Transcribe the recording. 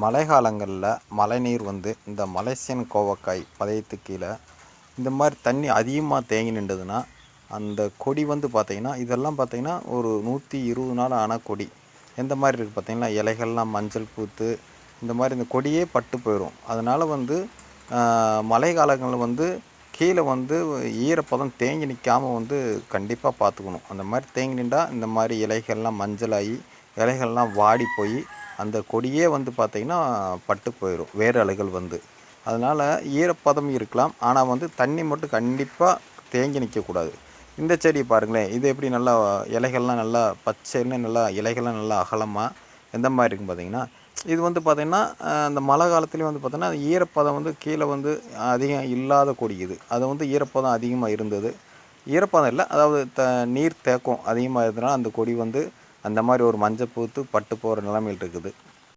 மழை காலங்களில் மழைநீர் வந்து இந்த மலேசியன் கோவக்காய் பதையத்துக்கு கீழே இந்த மாதிரி தண்ணி அதிகமாக தேங்கி நின்றதுன்னா அந்த கொடி வந்து பார்த்திங்கன்னா இதெல்லாம் பார்த்திங்கன்னா ஒரு 120 நாள் ஆன கொடி. எந்த மாதிரி இருக்குது பார்த்திங்கன்னா இலைகள்லாம் மஞ்சள் பூத்து இந்த மாதிரி இந்த கொடியே பட்டு போயிடும். அதனால் வந்து மழை காலங்களில் வந்து கீழே வந்து ஈரப்பதம் தேங்கி நிற்காமல் வந்து கண்டிப்பாக பார்த்துக்கணும். அந்த மாதிரி தேங்கி நின்றால் இந்த மாதிரி இலைகள்லாம் மஞ்சளாகி இலைகள்லாம் வாடி போய் அந்த கொடியே வந்து பார்த்திங்கன்னா பட்டு போயிடும் வேறு அலைகள் வந்து. அதனால் ஈரப்பதம் இருக்கலாம், ஆனால் வந்து தண்ணி மட்டும் கண்டிப்பாக தேங்கி நிற்கக்கூடாது. இந்த செடி பாருங்களேன், இது எப்படி நல்லா இலைகள்லாம் நல்லா பச்சைன்னு நல்லா இலைகள்லாம் நல்லா அகலமாக எந்த மாதிரி இருக்குன்னு பார்த்திங்கன்னா, இது வந்து பார்த்திங்கன்னா அந்த மழை காலத்துலேயும் வந்து பார்த்திங்கன்னா ஈரப்பதம் வந்து கீழே வந்து அதிகம் இல்லாத கொடி இது. அது வந்து ஈரப்பதம் அதிகமாக இருந்தது, ஈரப்பதம் இல்லை, அதாவது நீர் தேக்கம் அதிகமாக இருந்ததுனால அந்த கொடி வந்து அந்த மாதிரி ஒரு மஞ்சள் பூத்து பட்டு போகிற நிலைமையில் இருக்குது.